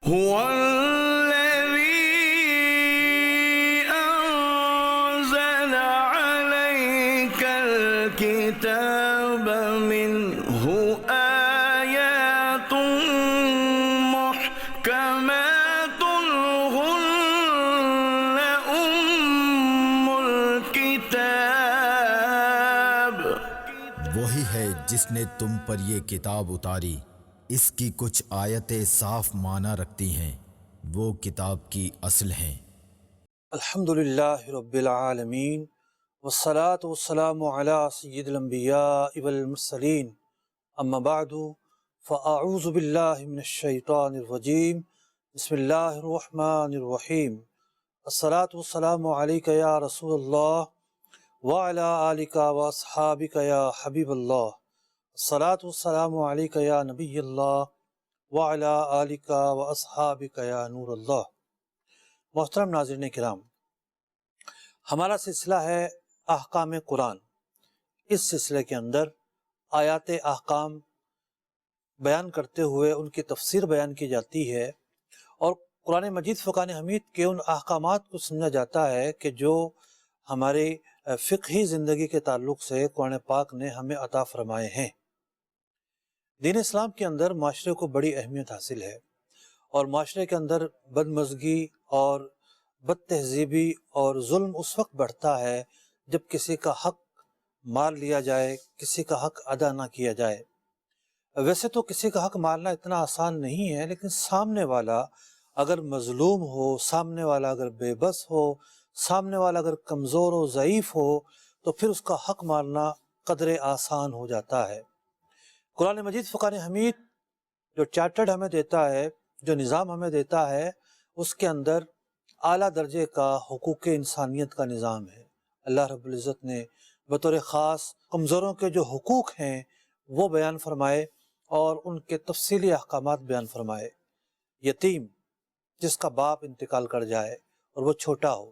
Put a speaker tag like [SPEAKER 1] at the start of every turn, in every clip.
[SPEAKER 1] هو الذي أنزل عليك الكتاب منه آيات محكمات هن أم الكتاب.
[SPEAKER 2] وہی ہے جس نے تم پر یہ کتاب اتاری، اس کی کچھ آیتیں صاف معنی رکھتی ہیں، وہ کتاب کی اصل ہیں۔
[SPEAKER 3] الحمدللہ رب العالمین والصلاة والسلام علی سید الانبیاء والمرسلین، اما بعد فاعوذ باللہ من الشیطان الرجیم، بسم اللہ الرحمن الرحیم، الصلاة والسلام علیک یا رسول اللہ وعلی آلک واصحابک یا حبیب اللہ، الصلاة والسلام علیک یا نبی اللہ وعلی آلک واصحابک یا نور اللہ۔ محترم ناظرین کرام، ہمارا سلسلہ ہے احکام قرآن۔ اس سلسلے کے اندر آیات احکام بیان کرتے ہوئے ان کی تفسیر بیان کی جاتی ہے، اور قرآن مجید فرقان حمید کے ان احکامات کو سمجھا جاتا ہے کہ جو ہماری فقہی زندگی کے تعلق سے قرآن پاک نے ہمیں عطا فرمائے ہیں۔ دین اسلام کے اندر معاشرے کو بڑی اہمیت حاصل ہے، اور معاشرے کے اندر بدمزگی اور بد تہذیبی اور ظلم اس وقت بڑھتا ہے جب کسی کا حق مار لیا جائے، کسی کا حق ادا نہ کیا جائے۔ ویسے تو کسی کا حق مارنا اتنا آسان نہیں ہے، لیکن سامنے والا اگر مظلوم ہو، سامنے والا اگر بے بس ہو، سامنے والا اگر کمزور و ضعیف ہو، تو پھر اس کا حق مارنا قدر آسان ہو جاتا ہے۔ قرآن مجید فرقان حمید جو چارٹرڈ ہمیں دیتا ہے، جو نظام ہمیں دیتا ہے، اس کے اندر اعلیٰ درجے کا حقوق انسانیت کا نظام ہے۔ اللہ رب العزت نے بطور خاص کمزوروں کے جو حقوق ہیں وہ بیان فرمائے، اور ان کے تفصیلی احکامات بیان فرمائے۔ یتیم جس کا باپ انتقال کر جائے اور وہ چھوٹا ہو،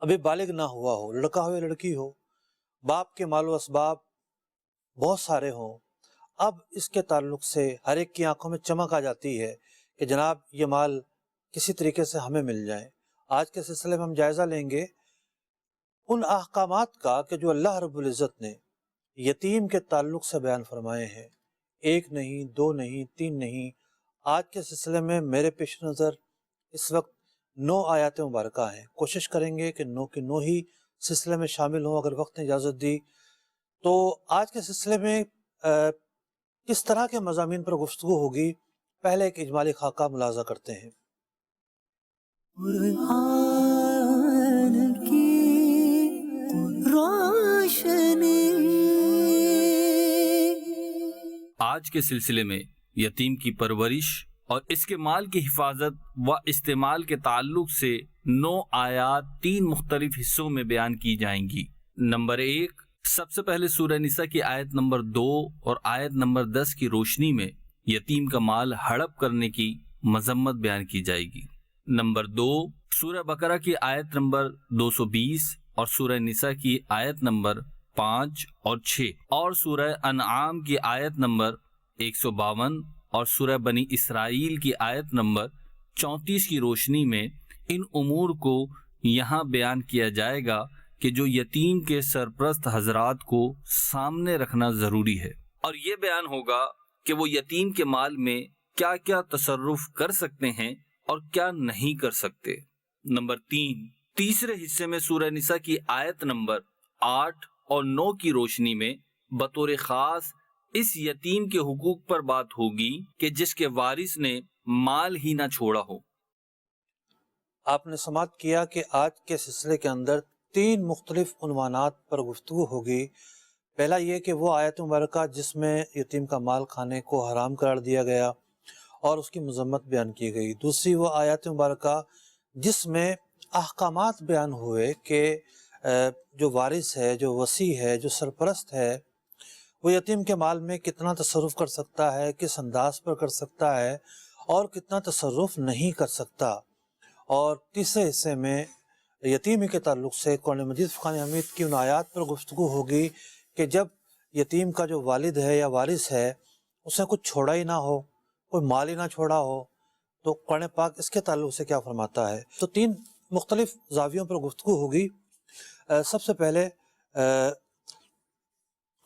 [SPEAKER 3] ابھی بالغ نہ ہوا ہو، لڑکا ہو یا لڑکی ہو، باپ کے مال و اسباب بہت سارے ہوں، اب اس کے تعلق سے ہر ایک کی آنکھوں میں چمک آ جاتی ہے کہ جناب یہ مال کسی طریقے سے ہمیں مل جائے۔ آج کے سلسلے میں ہم جائزہ لیں گے ان احکامات کا کہ جو اللہ رب العزت نے یتیم کے تعلق سے بیان فرمائے ہیں۔ ایک نہیں، دو نہیں، تین نہیں، آج کے سلسلے میں میرے پیش نظر اس وقت 9 آیات مبارکہ ہیں۔ کوشش کریں گے کہ 9 کے 9 ہی سلسلے میں شامل ہوں اگر وقت نے اجازت دی۔ تو آج کے سلسلے میں کس طرح کے مضامین پر گفتگو ہوگی، پہلے ایک اجمالی خاکہ ملاحظہ کرتے ہیں۔
[SPEAKER 4] قرآن کی روشنی۔
[SPEAKER 5] آج کے سلسلے میں یتیم کی پرورش اور اس کے مال کی حفاظت و استعمال کے تعلق سے 9 آیات 3 مختلف حصوں میں بیان کی جائیں گی۔ نمبر 1، سب سے پہلے سورہ نساء کی آیت نمبر 2 اور آیت نمبر 10 کی روشنی میں یتیم کا مال ہڑپ کرنے کی مذمت بیان کی جائے گی۔ نمبر 2، سورہ بقرہ کی آیت نمبر 220 اور سورہ نساء کی آیت نمبر 5 اور 6 اور سورہ انعام کی آیت نمبر 152 اور سورہ بنی اسرائیل کی آیت نمبر 34 کی روشنی میں ان امور کو یہاں بیان کیا جائے گا کہ جو یتیم کے سرپرست حضرات کو سامنے رکھنا ضروری ہے، اور یہ بیان ہوگا کہ وہ یتیم کے مال میں کیا کیا تصرف کر سکتے ہیں اور کیا نہیں کر سکتے۔ نمبر 3، تیسرے حصے میں سورہ نساء کی آیت نمبر 8 اور 9 کی روشنی میں بطور خاص اس یتیم کے حقوق پر بات ہوگی کہ جس کے وارث نے مال ہی نہ چھوڑا ہو۔
[SPEAKER 3] آپ نے سماعت کیا کہ آج کے سلسلے کے اندر 3 مختلف عنوانات پر گفتگو ہوگی۔ پہلا یہ کہ وہ آیت مبارکہ جس میں یتیم کا مال کھانے کو حرام قرار دیا گیا اور اس کی مذمت بیان کی گئی۔ دوسری وہ آیت مبارکہ جس میں احکامات بیان ہوئے کہ جو وارث ہے، جو وصی ہے، جو سرپرست ہے، وہ یتیم کے مال میں کتنا تصرف کر سکتا ہے، کس انداز پر کر سکتا ہے، اور کتنا تصرف نہیں کر سکتا۔ اور تیسرے حصے میں یتیمی کے تعلق سے قرآن مجید فرقان حمید کی ان آیات پر گفتگو ہوگی کہ جب یتیم کا جو والد ہے یا وارث ہے، اس نے کچھ چھوڑا ہی نہ ہو، کوئی مال ہی نہ چھوڑا ہو، تو قرآن پاک اس کے تعلق سے کیا فرماتا ہے؟ تو 3 مختلف زاویوں پر گفتگو ہوگی۔ سب سے پہلے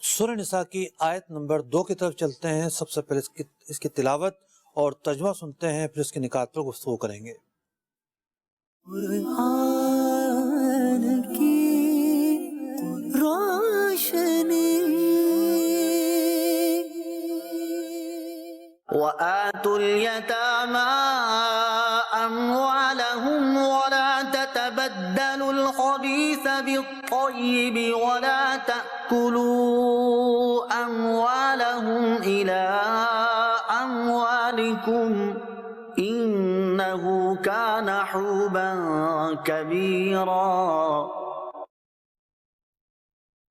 [SPEAKER 3] سورہ نساء کی آیت نمبر 2 کی طرف چلتے ہیں۔ سب سے پہلے اس کی تلاوت اور ترجمہ سنتے ہیں، پھر اس کے نکات پر گفتگو کریں گے۔
[SPEAKER 4] قرآن کی روشنی
[SPEAKER 1] وآتوا اليتامى أموالهم ولا تتبدلوا الخبيث بالطيب ولا تأكلوا أموالهم إلى أموالكم إنه كان حوبا كبيرا۔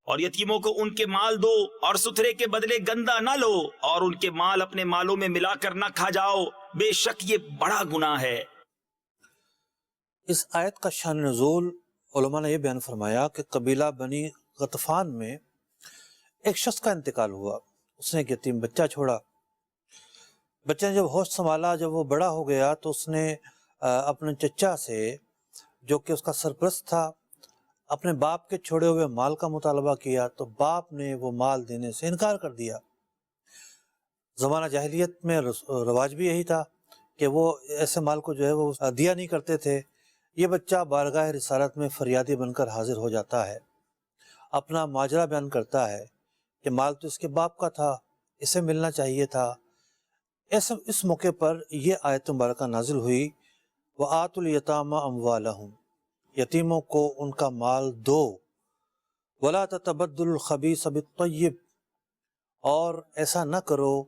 [SPEAKER 6] اور یتیموں کو ان کے مال دو اور ستھرے کے بدلے گندا نہ لو، اور ان کے مال اپنے مالوں میں ملا کر نہ کھا جاؤ، بے شک یہ بڑا گناہ ہے۔
[SPEAKER 3] اس آیت کا شان نزول علماء نے یہ بیان فرمایا کہ قبیلہ بنی غطفان میں ایک شخص کا انتقال ہوا، اس نے ایک یتیم بچہ چھوڑا۔ بچے نے جب ہوش سنبھالا، جب وہ بڑا ہو گیا تو اس نے اپنے چچا سے جو کہ اس کا سرپرست تھا اپنے باپ کے چھوڑے ہوئے مال کا مطالبہ کیا، تو باپ نے وہ مال دینے سے انکار کر دیا۔ زمانہ جاہلیت میں رواج بھی یہی تھا کہ وہ ایسے مال کو جو ہے وہ دیا نہیں کرتے تھے۔ یہ بچہ بارگاہ رسالت میں فریادی بن کر حاضر ہو جاتا ہے، اپنا ماجرا بیان کرتا ہے کہ مال تو اس کے باپ کا تھا، اسے ملنا چاہیے تھا۔ اس موقع پر یہ آیت مبارکہ نازل ہوئی، وَآتُوا الْيَتَامَى أَمْوَالَهُمْ، یتیموں کو ان کا مال دو، وَلَا تَتَبَدُّلُوا الْخَبِيثَ بِالطَّيِّبِ، اور ایسا نہ کرو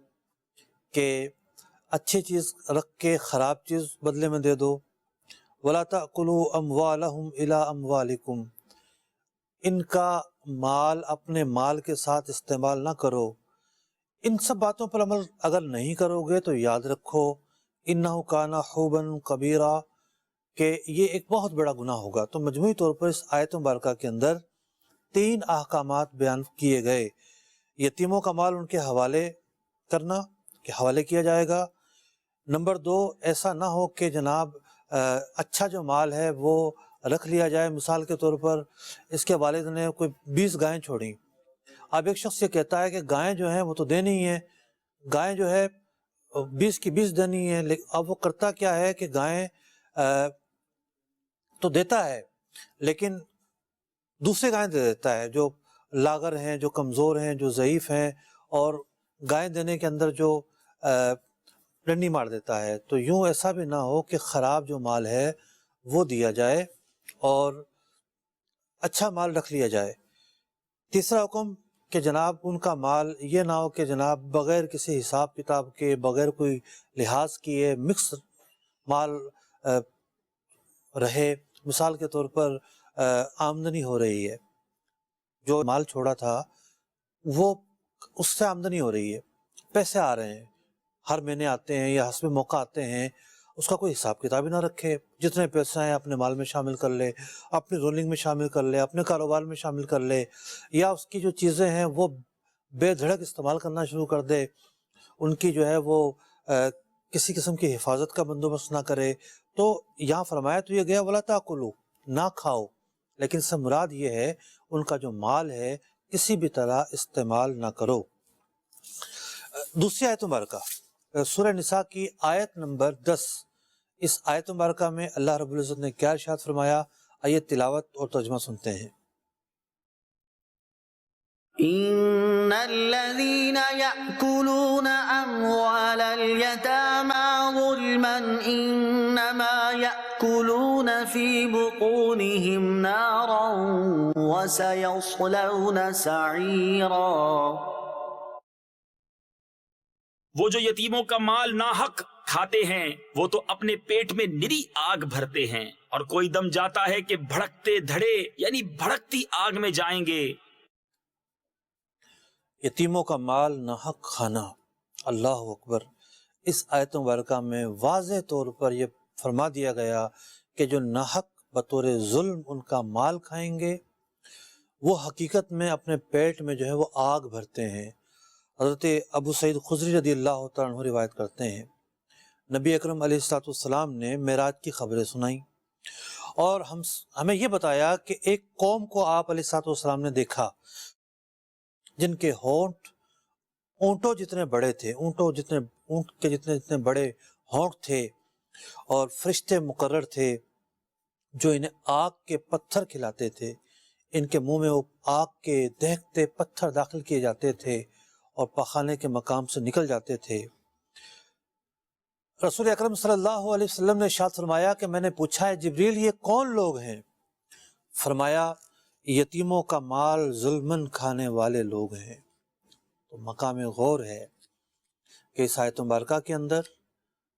[SPEAKER 3] کہ اچھی چیز رکھ کے خراب چیز بدلے میں دے دو، وَلَا تَأْكُلُوا أَمْوَالَهُمْ إِلَىٰ أَمْوَالِكُمْ، ان کا مال اپنے مال کے ساتھ استعمال نہ کرو۔ ان سب باتوں پر عمل اگر نہیں کرو گے تو یاد رکھو انہو کانا حوباً کبیرا، کہ یہ ایک بہت بڑا گناہ ہوگا۔ تو مجموعی طور پر اس آیت مبارکہ کے اندر 3 احکامات بیان کیے گئے۔ یتیموں کا مال ان کے حوالے کرنا، کہ حوالے کیا جائے گا۔ نمبر 2، ایسا نہ ہو کہ جناب اچھا جو مال ہے وہ رکھ لیا جائے۔ مثال کے طور پر اس کے والد نے کوئی 20 گائیں چھوڑیں، اب ایک شخص یہ کہتا ہے کہ گائیں جو ہیں وہ تو دینی ہی ہیں، گائیں جو ہے 20 کی 20 دینی ہے، لیکن اب وہ کرتا کیا ہے کہ گائیں تو دیتا ہے لیکن دوسرے گائیں دے دیتا ہے جو لاغر ہیں، جو کمزور ہیں، جو ضعیف ہیں، اور گائیں دینے کے اندر جو ڈنڈی مار دیتا ہے۔ تو یوں ایسا بھی نہ ہو کہ خراب جو مال ہے وہ دیا جائے اور اچھا مال رکھ لیا جائے۔ تیسرا حکم کہ جناب ان کا مال یہ نہ ہو کہ جناب بغیر کسی حساب کتاب کے، بغیر کوئی لحاظ کیے مکس مال رہے۔ مثال کے طور پر آمدنی ہو رہی ہے، جو مال چھوڑا تھا وہ اس سے آمدنی ہو رہی ہے، پیسے آ رہے ہیں، ہر مہینے آتے ہیں یا حسب موقع آتے ہیں، اس کا کوئی حساب کتاب ہی نہ رکھے، جتنے پیسے ہیں اپنے مال میں شامل کر لے، اپنی رولنگ میں شامل کر لے، اپنے کاروبار میں شامل کر لے، یا اس کی جو چیزیں ہیں وہ بے دھڑک استعمال کرنا شروع کر دے، ان کی جو ہے وہ کسی قسم کی حفاظت کا بندوبست نہ کرے۔ تو یہاں فرمایا تو یہ گیا وَلَا تَأْكُلُوا، نہ کھاؤ، لیکن اس سے مراد یہ ہے ان کا جو مال ہے کسی بھی طرح استعمال نہ کرو۔ دوسری آیت مبارکہ سورہ نساء کی آیت نمبر 10، اس آیت مبارکہ میں اللہ رب العزت نے کیا ارشاد فرمایا؟ آئیے تلاوت اور ترجمہ سنتے ہیں۔
[SPEAKER 1] إن الذين يأكلون أموال اليتامى ظلما إنما يأكلون في بطونهم نارا وسيصلون سعيرا۔
[SPEAKER 6] وہ جو یتیموں کا مال ناحق کھاتے ہیں وہ تو اپنے پیٹ میں نری آگ بھرتے ہیں، اور کوئی دم جاتا ہے کہ بھڑکتے دھڑے یعنی بھڑکتی آگ میں جائیں گے۔
[SPEAKER 3] یتیموں کا مال ناحق کھانا، اللہ اکبر۔ اس آیت مبارکہ میں واضح طور پر یہ فرما دیا گیا کہ جو ناحق بطور ظلم ان کا مال کھائیں گے وہ حقیقت میں اپنے پیٹ میں جو ہے وہ آگ بھرتے ہیں۔ حضرت ابو سعید خدری رضی اللہ تعالیٰ عنہ روایت کرتے ہیں نبی اکرم علیہ الصلوۃ والسلام نے معراج کی خبریں سنائیں، اور ہمیں یہ بتایا کہ ایک قوم کو آپ علیہ الصلوۃ والسلام نے دیکھا جن کے ہونٹ اونٹوں جتنے بڑے تھے، اونٹ کے جتنے بڑے ہونٹ تھے، اور فرشتے مقرر تھے جو انہیں آگ کے پتھر کھلاتے تھے، ان کے منہ میں وہ آگ کے دہکتے پتھر داخل کیے جاتے تھے اور پخانے کے مقام سے نکل جاتے تھے۔ رسول اکرم صلی اللہ علیہ وسلم نے ارشاد فرمایا کہ میں نے پوچھا ہے جبریل یہ کون لوگ ہیں؟ فرمایا یتیموں کا مال ظلمن کھانے والے لوگ ہیں۔ تو مقام غور ہے کہ اس آیت مبارکہ کے اندر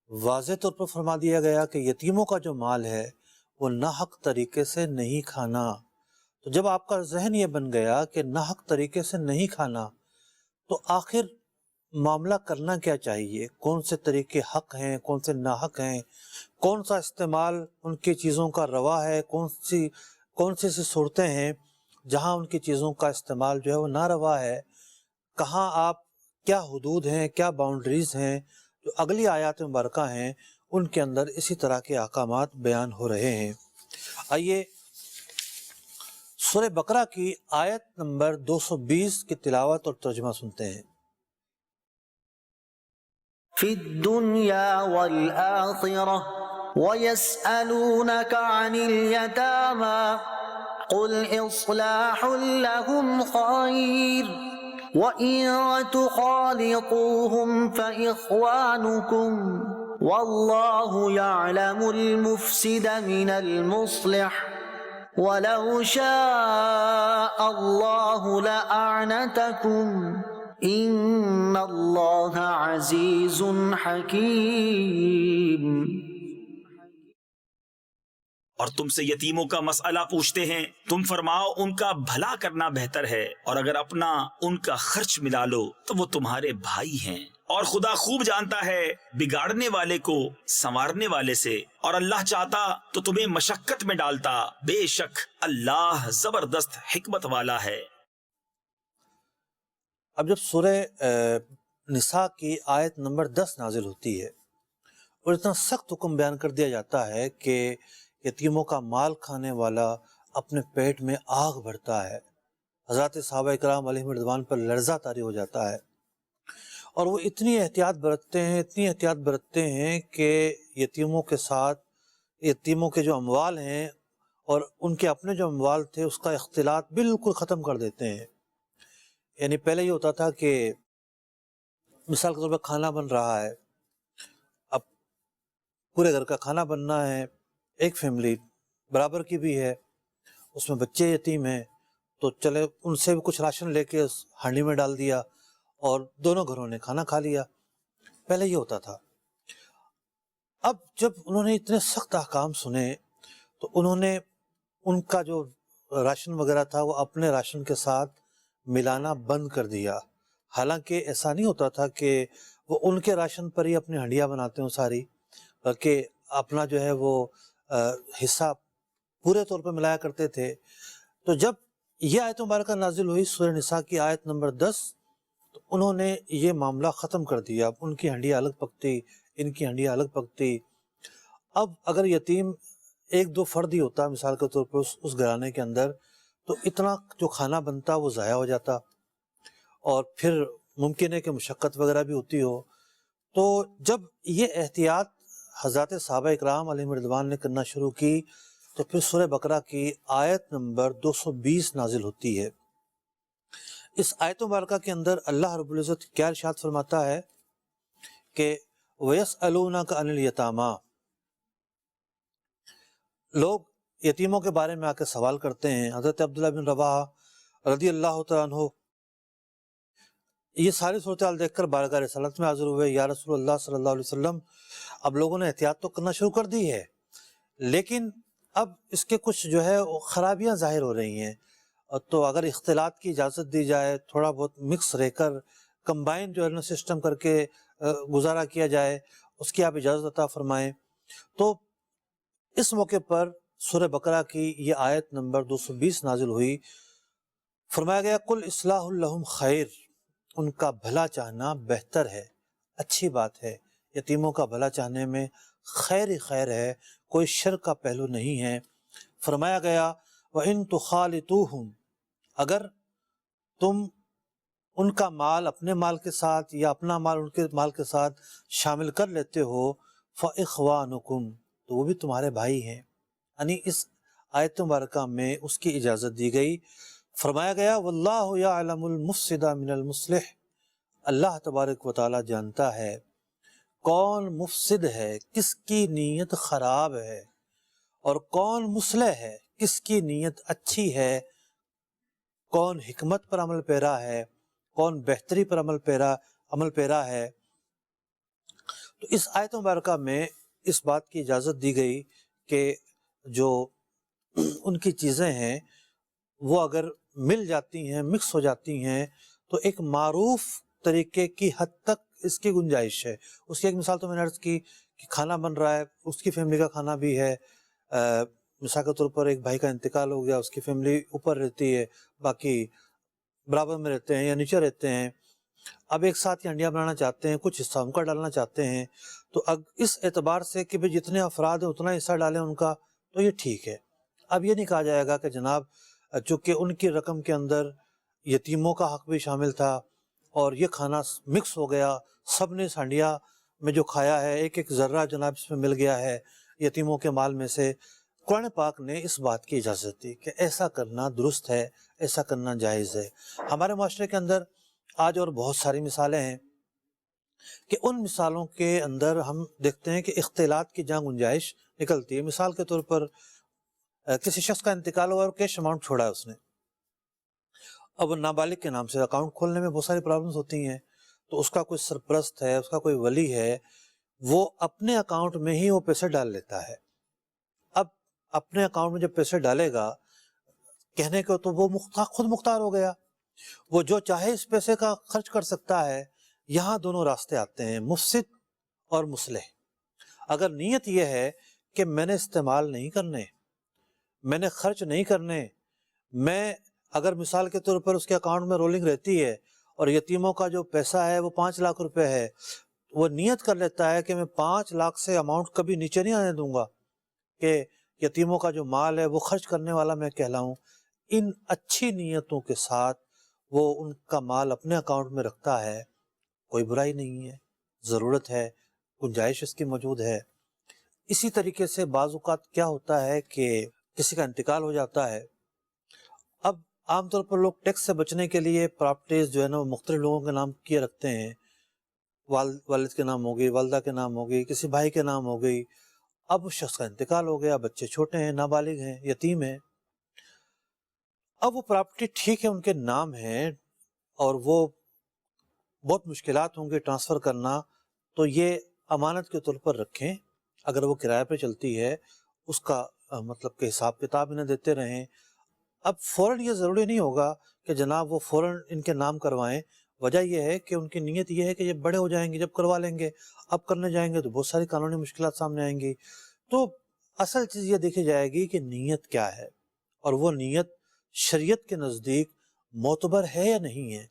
[SPEAKER 3] واضح طور پر فرما دیا گیا کہ یتیموں کا جو مال ہے وہ ناحق طریقے سے نہیں کھانا۔ تو جب آپ کا ذہن یہ بن گیا کہ ناحق طریقے سے نہیں کھانا، تو آخر معاملہ کرنا کیا چاہیے؟ کون سے طریقے حق ہیں، کون سے ناحق ہیں، کون سا استعمال ان کی چیزوں کا روا ہے، کون سی صورتیں ہیں جہاں ان کی چیزوں کا استعمال جو ہے وہ ناروا ہے، کہاں آپ کیا حدود ہیں، کیا باؤنڈریز ہیں۔ جو اگلی آیات مبارکہ ہیں ان کے اندر اسی طرح کے احکامات بیان ہو رہے ہیں۔ آئیے سورہ بقرہ کی آیت نمبر 220 کی تلاوت اور ترجمہ سنتے ہیں۔
[SPEAKER 1] فی الدنیا والآخرہ وَيَسْأَلُونَكَ عَنِ الْيَتَامَى قُلْ إِصْلَاحٌ لَهُمْ خَيْرٌ وَإِن تُخَالِطُوهُمْ فَإِخْوَانُكُمْ وَاللَّهُ يَعْلَمُ الْمُفْسِدَ مِنَ الْمُصْلِحِ وَلَوْ شَاءَ اللَّهُ لَأَعْنَتَكُمْ إِنَّ اللَّهَ عَزِيزٌ حَكِيمٌ۔
[SPEAKER 6] اور تم سے یتیموں کا مسئلہ پوچھتے ہیں، تم فرماؤ ان کا بھلا کرنا بہتر ہے، اور اگر اپنا ان کا خرچ ملا لو تو وہ تمہارے بھائی ہیں، اور خدا خوب جانتا ہے بگاڑنے والے کو سنوارنے والے سے، اور اللہ چاہتا تو تمہیں مشقت میں ڈالتا، بے شک اللہ زبردست حکمت والا ہے۔
[SPEAKER 3] اب جب سورہ نساء کی آیت نمبر 10 نازل ہوتی ہے اور اتنا سخت حکم بیان کر دیا جاتا ہے کہ یتیموں کا مال کھانے والا اپنے پیٹ میں آگ بھرتا ہے، حضرات صحابہ کرام علیہم رضوان پر لرزہ طاری ہو جاتا ہے، اور وہ اتنی احتیاط برتتے ہیں کہ یتیموں کے ساتھ یتیموں کے جو اموال ہیں اور ان کے اپنے جو اموال تھے اس کا اختلاط بالکل ختم کر دیتے ہیں۔ یعنی پہلے یہ ہوتا تھا کہ مثال کے طور پر کھانا بن رہا ہے، اب پورے گھر کا کھانا بننا ہے، ایک فیملی برابر کی بھی ہے، اس میں بچے یتیم ہیں، تو چلے ان سے بھی کچھ راشن لے کے ہانڈی میں ڈال دیا اور دونوں گھروں نے کھانا کھا لیا۔ پہلے یہ ہوتا تھا۔ اب جب انہوں نے اتنے سخت احکام سنے تو انہوں نے ان کا جو راشن وغیرہ تھا وہ اپنے راشن کے ساتھ ملانا بند کر دیا۔ حالانکہ ایسا نہیں ہوتا تھا کہ وہ ان کے راشن پر ہی اپنی ہنڈیاں بناتے ہوں ساری، بلکہ اپنا جو ہے وہ حصہ پورے طور پر ملایا کرتے تھے۔ تو جب یہ آیت مبارکہ نازل ہوئی سورہ نساء کی آیت نمبر 10، تو انہوں نے یہ معاملہ ختم کر دیا۔ ان کی ہنڈیاں الگ پکتی، ان کی ہنڈیاں الگ پکتی۔ اب اگر یتیم ایک دو فرد ہی ہوتا مثال کے طور پر اس گھرانے کے اندر، تو اتنا جو کھانا بنتا وہ ضائع ہو جاتا، اور پھر ممکن ہے کہ مشقت وغیرہ بھی ہوتی ہو۔ تو جب یہ احتیاط حضرات صحابہ اکرام علیہم رضوان نے کرنا شروع کی تو پھر سورہ بقرہ کی آیت نمبر 220 نازل ہوتی ہے۔ اس آیت مبارکہ کے اندر اللہ رب العزت کیا ارشاد فرماتا ہے کہ وَيَسْأَلُونَكَ عَنِ الْيَتَامَى، لوگ یتیموں کے بارے میں آ کے سوال کرتے ہیں۔ حضرت عبداللہ بن رواحہ رضی اللہ تعالیٰ عنہ یہ ساری صورتحال دیکھ کر بارگاہ رسالت میں حاضر ہوئے، یا رسول اللہ صلی اللہ علیہ وسلم، اب لوگوں نے احتیاط تو کرنا شروع کر دی ہے، لیکن اب اس کے کچھ جو ہے خرابیاں ظاہر ہو رہی ہیں، تو اگر اختلاط کی اجازت دی جائے، تھوڑا بہت مکس رہ کر کمبائن جو ہے نا سسٹم کر کے گزارا کیا جائے، اس کی آپ اجازت عطا فرمائیں۔ تو اس موقع پر سورہ بقرہ کی یہ آیت نمبر 220 نازل ہوئی۔ فرمایا گیا قُلْ إِصْلَاحٌ لَهُمْ خَيْرٌ، ان کا بھلا چاہنا بہتر ہے، اچھی بات ہے، یتیموں کا بھلا چاہنے میں خیر ہی خیر ہے، کوئی شر کا پہلو نہیں ہے۔ فرمایا گیا وَإِن تُخَالِطُوهُمْ، اگر تم ان کا مال اپنے مال کے ساتھ یا اپنا مال ان کے مال کے ساتھ شامل کر لیتے ہو، فَإِخْوَانُكُمْ، تو وہ بھی تمہارے بھائی ہیں۔ یعنی اس آیت مبارکہ میں اس کی اجازت دی گئی۔ فرمایا گیا وَاللَّهُ يَعْلَمُ الْمُفْسِدَ مِنَ الْمُصْلِحِ، اللہ تبارک و تعالیٰ جانتا ہے کون مفسد ہے، کس کی نیت خراب ہے، اور کون مصلح ہے، کس کی نیت اچھی ہے، کون حکمت پر عمل پیرا ہے، کون بہتری پر عمل پیرا ہے۔ تو اس آیت مبارکہ میں اس بات کی اجازت دی گئی کہ جو ان کی چیزیں ہیں وہ اگر مل جاتی ہیں، مکس ہو جاتی ہیں، تو ایک معروف طریقے کی حد تک اس کی گنجائش ہے۔ اس کی ایک مثال تو میں نے عرض کی کہ کھانا بن رہا ہے، اس کی فیملی کا کھانا بھی ہے، مثال کے طور پر ایک بھائی کا انتقال ہو گیا، اس کی فیملی اوپر رہتی ہے، باقی برابر میں رہتے ہیں یا نیچے رہتے ہیں، اب ایک ساتھ یہ انڈیا بنانا چاہتے ہیں، کچھ حصہ ان کا ڈالنا چاہتے ہیں، تو اس اعتبار سے کہ بھی جتنے افراد ہیں اتنا حصہ ڈالیں ان کا، تو یہ ٹھیک ہے۔ اب یہ نہیں کہا جائے گا کہ جناب چونکہ ان کی رقم کے اندر یتیموں کا حق بھی شامل تھا اور یہ کھانا مکس ہو گیا، سب نے اس ہنڈیا میں جو کھایا ہے ایک ایک ذرہ جناب اس میں مل گیا ہے یتیموں کے مال میں سے، قرآن پاک نے اس بات کی اجازت دی کہ ایسا کرنا درست ہے، ایسا کرنا جائز ہے۔ ہمارے معاشرے کے اندر آج اور بہت ساری مثالیں ہیں کہ ان مثالوں کے اندر ہم دیکھتے ہیں کہ اختلاط کی جہاں گنجائش نکلتی ہے۔ مثال کے طور پر کسی شخص کا انتقال ہوا اور کیش اماؤنٹ چھوڑا ہے اس نے، اب نابالغ کے نام سے اکاؤنٹ کھولنے میں بہت ساری پرابلمز ہوتی ہیں، تو اس کا کوئی سرپرست ہے، اس کا کوئی ولی ہے، وہ اپنے اکاؤنٹ میں ہی وہ پیسے ڈال لیتا ہے۔ اب اپنے اکاؤنٹ میں جب پیسے ڈالے گا، کہنے کو تو وہ خود مختار ہو گیا، وہ جو چاہے اس پیسے کا خرچ کر سکتا ہے۔ یہاں دونوں راستے آتے ہیں، مفسد اور مصلح۔ اگر نیت یہ ہے کہ میں نے استعمال نہیں کرنے، میں نے خرچ نہیں کرنے، میں اگر مثال کے طور پر اس کے اکاؤنٹ میں رولنگ رہتی ہے اور یتیموں کا جو پیسہ ہے وہ 5 لاکھ روپے ہے، وہ نیت کر لیتا ہے کہ میں 5 لاکھ سے اماؤنٹ کبھی نیچے نہیں آنے دوں گا کہ یتیموں کا جو مال ہے وہ خرچ کرنے والا میں کہلاؤں۔ ان اچھی نیتوں کے ساتھ وہ ان کا مال اپنے اکاؤنٹ میں رکھتا ہے، کوئی برائی نہیں ہے، ضرورت ہے، گنجائش اس کی موجود ہے۔ اسی طریقے سے بعض اوقات کیا ہوتا ہے کہ کسی کا انتقال ہو جاتا ہے، اب عام طور پر لوگ ٹیکس سے بچنے کے لیے پراپرٹیز جو ہے نا وہ مختلف لوگوں کے نام کیے رکھتے ہیں، والد کے نام ہو گئی، والدہ کے نام ہو گئی، کسی بھائی کے نام ہو گئی۔ اب اس شخص کا انتقال ہو گیا، بچے چھوٹے ہیں، نابالغ ہیں، یتیم ہیں، اب وہ پراپرٹی ٹھیک ہے ان کے نام ہے اور وہ بہت مشکلات ہوں گے ٹرانسفر کرنا، تو یہ امانت کے طور پر رکھیں۔ اگر وہ کرایہ پہ چلتی ہے اس کا مطلب کہ حساب کتاب انہیں دیتے رہیں۔ اب فوراً یہ ضروری نہیں ہوگا کہ جناب وہ فوراً ان کے نام کروائیں، وجہ یہ ہے کہ ان کی نیت یہ ہے کہ جب بڑے ہو جائیں گے جب کروا لیں گے، اب کرنے جائیں گے تو بہت ساری قانونی مشکلات سامنے آئیں گی۔ تو اصل چیز یہ دیکھی جائے گی کہ نیت کیا ہے، اور وہ نیت شریعت کے نزدیک معتبر ہے یا نہیں ہے۔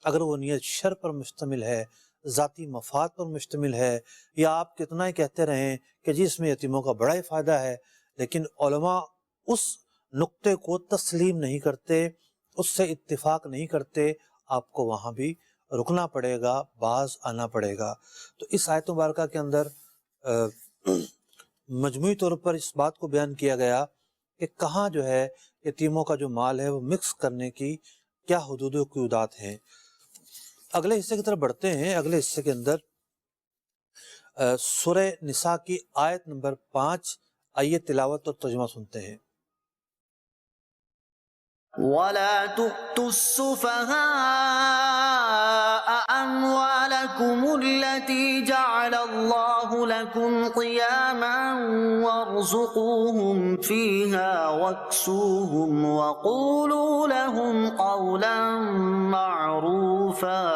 [SPEAKER 3] اگر وہ نیت شر پر مشتمل ہے، ذاتی مفاد پر مشتمل ہے، یا آپ کتنا ہی کہتے رہیں کہ جی اس میں یتیموں کا بڑا ہی فائدہ ہے، لیکن علماء اس نقطے کو تسلیم نہیں کرتے، اس سے اتفاق نہیں کرتے، آپ کو وہاں بھی رکنا پڑے گا، باز آنا پڑے گا۔ تو اس آیت مبارکہ کے اندر مجموعی طور پر اس بات کو بیان کیا گیا کہ کہاں جو ہے یتیموں کا جو مال ہے وہ مکس کرنے کی کیا حدود و قیودات ہیں۔ اگلے حصے کی طرف بڑھتے ہیں۔ اگلے حصے کے اندر سورہ نساء کی آیت نمبر 5، آئیے تلاوت اور ترجمہ سنتے ہیں۔
[SPEAKER 1] وَلَا تُؤْتُوا السُّفَهَاءَ أَمْوَالَكُمُ الَّتِي جَعَلَ اللَّهُ لَكُمْ قِيَامًا وَارْزُقُوهُمْ فِيهَا وَاكْسُوهُمْ وَقُولُوا لَهُمْ قَوْلًا مَعْرُوفًا۔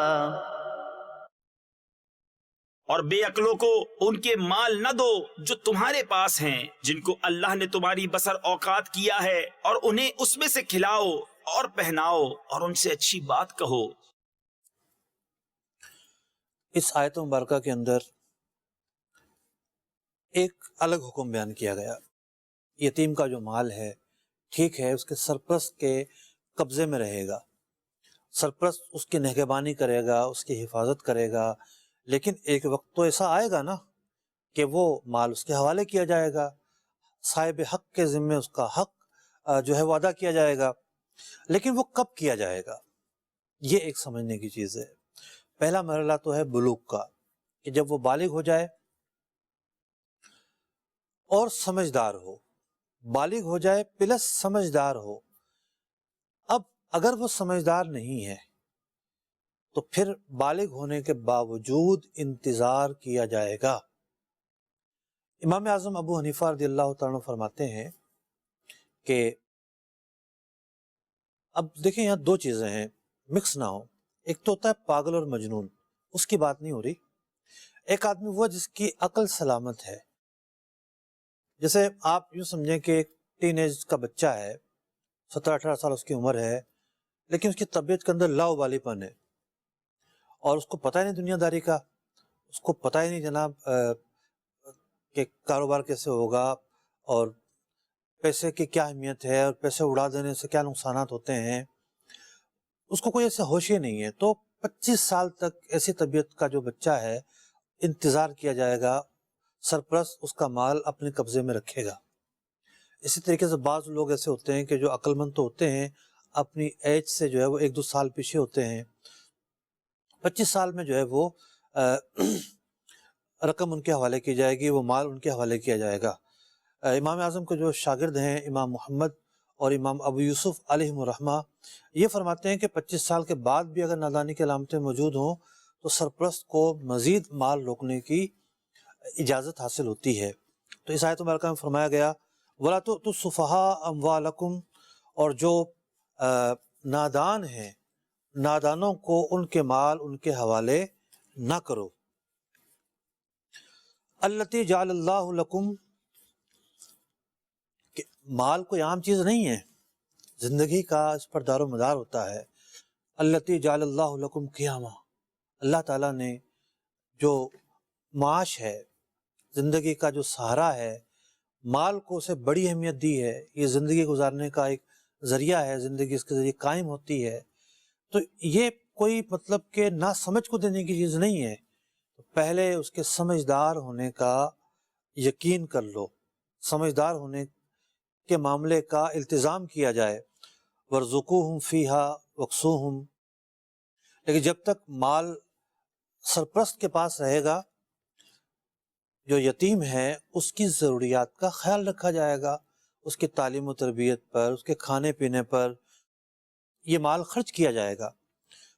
[SPEAKER 6] اور بے عقلوں کو ان کے مال نہ دو جو تمہارے پاس ہیں، جن کو اللہ نے تمہاری بسر اوقات کیا ہے، اور انہیں اس میں سے کھلاؤ اور پہناؤ اور ان سے اچھی بات کہو۔
[SPEAKER 3] اس آیت مبارکہ کے اندر ایک الگ حکم بیان کیا گیا، یتیم کا جو مال ہے ٹھیک ہے اس کے سرپرست کے قبضے میں رہے گا، سرپرست اس کی نگہبانی کرے گا، اس کی حفاظت کرے گا، لیکن ایک وقت تو ایسا آئے گا نا کہ وہ مال اس کے حوالے کیا جائے گا، صاحب حق کے ذمے اس کا حق جو ہے وہ ادا کیا جائے گا، لیکن وہ کب کیا جائے گا یہ ایک سمجھنے کی چیز ہے۔ پہلا مرحلہ تو ہے بلوغ کا، کہ جب وہ بالغ ہو جائے اور سمجھدار ہو، بالغ ہو جائے پلس سمجھدار ہو۔ اب اگر وہ سمجھدار نہیں ہے تو پھر بالغ ہونے کے باوجود انتظار کیا جائے گا۔ امام اعظم ابو حنیفہ رضی اللہ تعالیٰ عنہ فرماتے ہیں کہ اب دیکھیں یہاں دو چیزیں ہیں، مکس نہ ہو، ایک تو ہوتا ہے پاگل اور مجنون، اس کی بات نہیں ہو رہی، ایک آدمی وہ جس کی عقل سلامت ہے، جیسے آپ یوں سمجھیں کہ ایک ٹین ایج کا بچہ ہے، 17-18 سال اس کی عمر ہے، لیکن اس کی طبیعت کے اندر لاؤبالی پن ہے اور اس کو پتہ ہی نہیں دنیا داری کا، اس کو پتہ ہی نہیں جناب کہ کاروبار کیسے ہوگا اور پیسے کی کیا اہمیت ہے اور پیسے اڑا دینے سے کیا نقصانات ہوتے ہیں، اس کو کوئی ایسے ہوش ہی نہیں ہے۔ تو 25 سال تک ایسی طبیعت کا جو بچہ ہے انتظار کیا جائے گا، سرپرست اس کا مال اپنے قبضے میں رکھے گا۔ اسی طریقے سے بعض لوگ ایسے ہوتے ہیں کہ جو عقل مند تو ہوتے ہیں، اپنی ایج سے جو ہے وہ 1-2 سال پیچھے ہوتے ہیں، 25 سال میں جو ہے وہ رقم ان کے حوالے کی جائے گی، وہ مال ان کے حوالے کیا جائے گا۔ امام اعظم کے جو شاگرد ہیں امام محمد اور امام ابو یوسف علیہم الرحمہ، یہ فرماتے ہیں کہ 25 سال کے بعد بھی اگر نادانی کی علامتیں موجود ہوں تو سرپرست کو مزید مال روکنے کی اجازت حاصل ہوتی ہے۔ تو اس آیت مبارکہ میں فرمایا گیا وَلَا تُؤْتُوا السُّفَهَاءَ أَمْوَالَكُمْ، اور جو نادان ہیں نادانوں کو ان کے مال ان کے حوالے نہ کرو۔ الَّتِي جَعَلَ اللَّهُ لَكُمْ، کہ مال کوئی عام چیز نہیں ہے، زندگی کا اس پر دار و مدار ہوتا ہے۔ الَّتِي جَعَلَ اللَّهُ لَكُمْ قِيَامًا، اللہ تعالیٰ نے جو معاش ہے، زندگی کا جو سہارا ہے، مال کو اسے بڑی اہمیت دی ہے، یہ زندگی گزارنے کا ایک ذریعہ ہے، زندگی اس کے ذریعے قائم ہوتی ہے، تو یہ کوئی مطلب کہ نہ سمجھ کو دینے کی چیز نہیں ہے، پہلے اس کے سمجھدار ہونے کا یقین کر لو، سمجھدار ہونے کے معاملے کا التزام کیا جائے۔ وَارْزُقُوهُمْ فِيهَا وَاكْسُوهُمْ، لیکن جب تک مال سرپرست کے پاس رہے گا، جو یتیم ہے اس کی ضروریات کا خیال رکھا جائے گا، اس کی تعلیم و تربیت پر، اس کے کھانے پینے پر یہ مال خرچ کیا جائے گا۔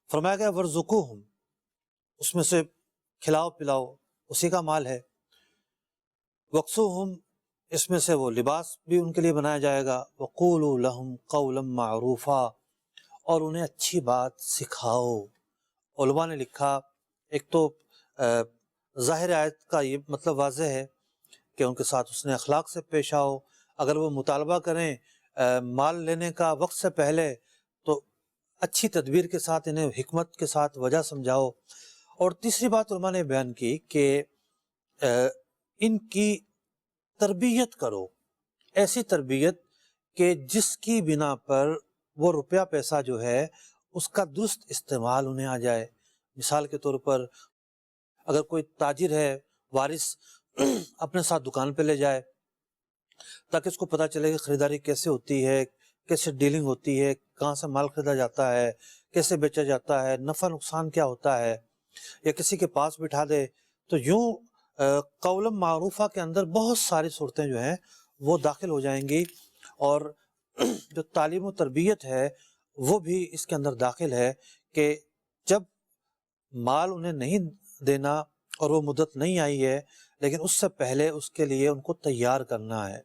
[SPEAKER 3] فرمایا گیا وَارْزُقُوهُمْ، اس میں سے کھلاؤ پلاؤ، اسی کا مال ہے۔ وَاكْسُوهُمْ، اس میں سے وہ لباس بھی ان کے لیے بنایا جائے گا۔ وَقُولُوا لَهُمْ قَوْلًا مَعْرُوفًا، اور انہیں اچھی بات سکھاؤ۔ علماء نے لکھا ایک تو ظاہر آیت کا یہ مطلب واضح ہے کہ ان کے ساتھ اس نے اخلاق سے پیش آؤ، اگر وہ مطالبہ کریں مال لینے کا وقت سے پہلے تو اچھی تدبیر کے ساتھ انہیں حکمت کے ساتھ وجہ سمجھاؤ۔ اور تیسری بات علماء نے بیان کی کہ ان کی تربیت کرو، ایسی تربیت کہ جس کی بنا پر وہ روپیہ پیسہ جو ہے اس کا درست استعمال انہیں آ جائے۔ مثال کے طور پر اگر کوئی تاجر ہے، وارث اپنے ساتھ دکان پہ لے جائے تاکہ اس کو پتہ چلے کہ خریداری کیسے ہوتی ہے، کیسے ڈیلنگ ہوتی ہے، کہاں سے مال خریدا جاتا ہے، کیسے بیچا جاتا ہے، نفع نقصان کیا ہوتا ہے، یا کسی کے پاس بٹھا دے، تو یوں قول معروفہ کے اندر بہت ساری صورتیں جو ہیں وہ داخل ہو جائیں گی، اور جو تعلیم و تربیت ہے وہ بھی اس کے اندر داخل ہے کہ جب مال انہیں نہیں دینا اور وہ مدت نہیں آئی ہے، لیکن اس سے پہلے اس کے لیے ان کو تیار کرنا ہے،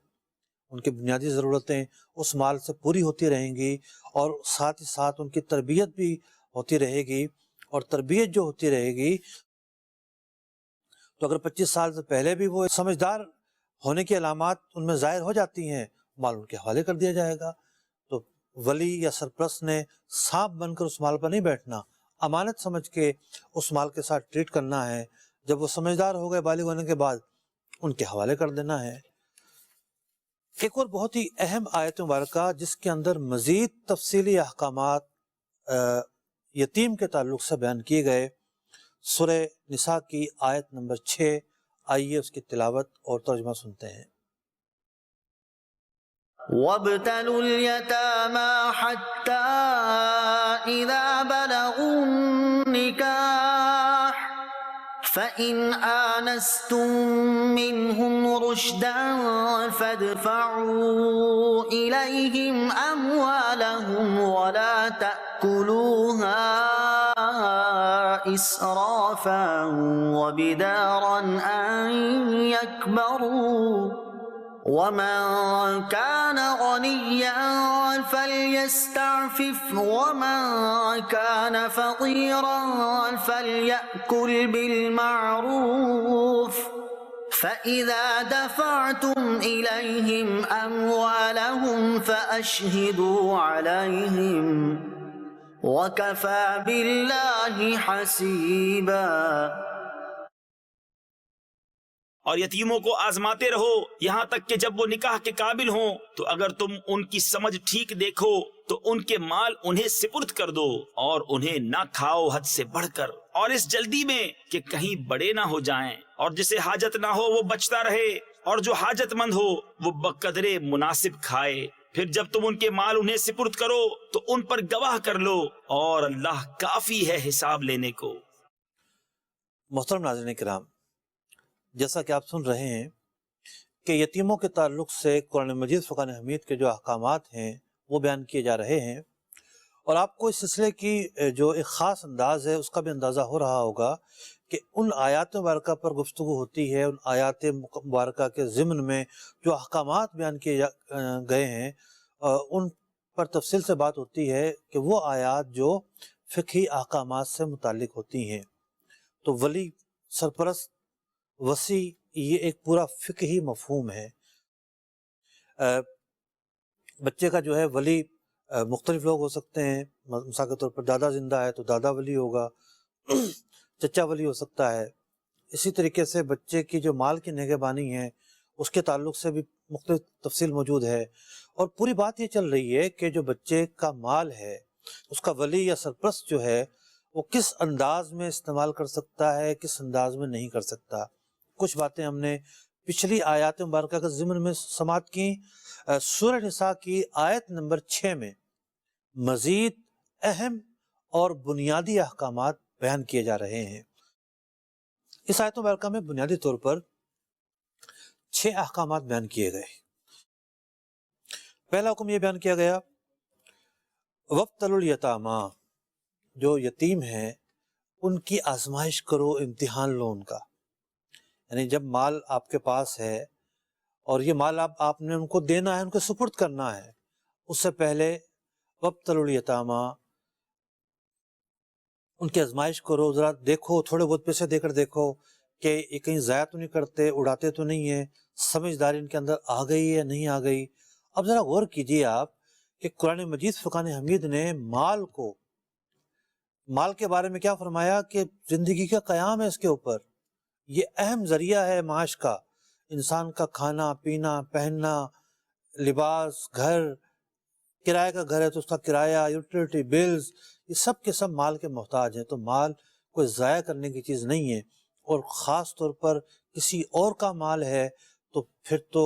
[SPEAKER 3] ان کی بنیادی ضرورتیں اس مال سے پوری ہوتی رہیں گی، اور ساتھ ہی ساتھ ان کی تربیت بھی ہوتی رہے گی، اور تربیت جو ہوتی رہے گی تو اگر 25 سال سے پہلے بھی وہ سمجھدار ہونے کی علامات ان میں ظاہر ہو جاتی ہیں، مال ان کے حوالے کر دیا جائے گا۔ تو ولی یا سرپرست نے سانپ بن کر اس مال پر نہیں بیٹھنا، امانت سمجھ کے اس مال کے ساتھ ٹریٹ کرنا ہے۔ جب وہ سمجھدار ہو گئے بالغ ہونے کے بعد ان کے حوالے کر دینا ہے۔ ایک اور بہت ہی اہم آیت مبارکہ جس کے اندر مزید تفصیلی احکامات یتیم کے تعلق سے بیان کیے گئے، سورہ نساء کی آیت نمبر 6، آئیے اس کی تلاوت اور ترجمہ سنتے ہیں۔
[SPEAKER 1] وابتلوا اليتامى حتى إذا بلغوا النكاح فإن آنستم منهم رشدا فادفعوا إليهم أموالهم ولا تأكلوها إسرافا وبدارا أن يكبروا ومن كان غنيا فليستعفف ومن كان فقيرا فليأكل بالمعروف فإذا دفعتم إليهم أموالهم فأشهدوا عليهم وكفى بالله حسيبا۔
[SPEAKER 6] اور یتیموں کو آزماتے رہو یہاں تک کہ جب وہ نکاح کے قابل ہوں، تو اگر تم ان کی سمجھ ٹھیک دیکھو تو ان کے مال انہیں سپرد کر دو، اور انہیں نہ کھاؤ حد سے بڑھ کر، اور اس جلدی میں کہ کہیں بڑے نہ ہو جائیں، اور جسے حاجت نہ ہو وہ بچتا رہے، اور جو حاجت مند ہو وہ بقدر مناسب کھائے۔ پھر جب تم ان کے مال انہیں سپرد کرو تو ان پر گواہ کر لو، اور اللہ کافی ہے حساب لینے کو۔
[SPEAKER 3] محترم ناظرین کرام، جیسا کہ آپ سن رہے ہیں کہ یتیموں کے تعلق سے قرآن مجید فرقان حمید کے جو احکامات ہیں وہ بیان کیے جا رہے ہیں، اور آپ کو اس سلسلے کی جو ایک خاص انداز ہے اس کا بھی اندازہ ہو رہا ہوگا کہ ان آیات مبارکہ پر گفتگو ہوتی ہے، ان آیات مبارکہ کے ضمن میں جو احکامات بیان کیے گئے ہیں ان پر تفصیل سے بات ہوتی ہے کہ وہ آیات جو فقہی احکامات سے متعلق ہوتی ہیں۔ تو ولی، سرپرست، وصی، یہ ایک پورا فقہی مفہوم ہے۔ بچے کا جو ہے ولی مختلف لوگ ہو سکتے ہیں، مثال کے طور پر دادا زندہ ہے تو دادا ولی ہوگا، چچا ولی ہو سکتا ہے۔ اسی طریقے سے بچے کی جو مال کی نگہبانی ہے اس کے تعلق سے بھی مختلف تفصیل موجود ہے، اور پوری بات یہ چل رہی ہے کہ جو بچے کا مال ہے اس کا ولی یا سرپرست جو ہے وہ کس انداز میں استعمال کر سکتا ہے، کس انداز میں نہیں کر سکتا۔ کچھ باتیں ہم نے پچھلی آیات مبارکہ کے ضمن میں سماعت کی۔ سورہ نساء کی آیت نمبر 6 میں مزید اہم اور بنیادی احکامات بیان کیے جا رہے ہیں۔ اس آیت مبارکہ میں بنیادی طور پر 6 احکامات بیان کیے گئے۔ پہلا حکم یہ بیان کیا گیا وَابْتَلُوا الْيَتَامَى، جو یتیم ہیں ان کی آزمائش کرو، امتحان لو ان کا۔ یعنی جب مال آپ کے پاس ہے اور یہ مال آپ نے ان کو دینا ہے، ان کو سپرد کرنا ہے، اس سے پہلے وَابْتَلُوا الْيَتَامَى، ان کی آزمائش کرو، ذرا دیکھو، تھوڑے بہت پیسے دے کر دیکھو کہ یہ کہیں ضائع تو نہیں کرتے، اڑاتے تو نہیں ہیں، سمجھداری ان کے اندر آ گئی یا نہیں آ گئی۔ اب ذرا غور کیجئے آپ کہ قرآن مجید فرقان حمید نے مال کے بارے میں کیا فرمایا کہ زندگی کا قیام ہے اس کے اوپر، یہ اہم ذریعہ ہے معاش کا، انسان کا کھانا پینا پہننا، لباس، گھر، کرایہ کا گھر ہے تو اس کا کرایہ، یوٹیلیٹی بلز، یہ سب کے سب مال کے محتاج ہیں۔ تو مال کوئی ضائع کرنے کی چیز نہیں ہے، اور خاص طور پر کسی اور کا مال ہے تو پھر تو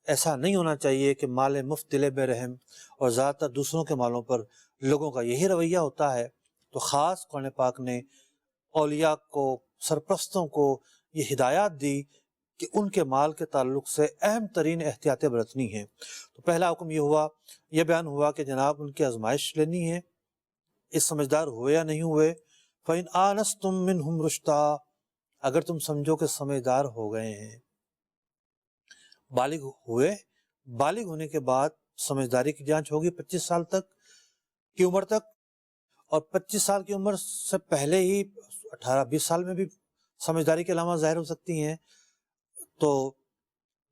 [SPEAKER 3] ایسا نہیں ہونا چاہیے کہ مال مفت دل بے رحم، اور زیادہ تر دوسروں کے مالوں پر لوگوں کا یہی رویہ ہوتا ہے۔ تو خاص قرآن پاک نے اولیاء کو، سرپرستوں کو یہ ہدایات دی کہ ان کے مال کے تعلق سے اہم ترین احتیاطیں برتنی ہیں۔ تو پہلا حکم یہ بیان ہوا کہ جناب ان کی آزمائش لینی ہے، اس سمجھدار ہوئے یا نہیں ہوئے۔ فَإِنْ آنَسْتُم مِّنْهُمْ رُشْدًا، اگر تم سمجھو کہ سمجھدار ہو گئے ہیں، بالغ ہوئے، بالغ ہونے کے بعد سمجھداری کی جانچ ہوگی 25 سال تک کی عمر تک، اور 25 سال کی عمر سے پہلے ہی 18-20 سال میں بھی سمجھداری کے علامات ظاہر ہو سکتی ہیں۔ تو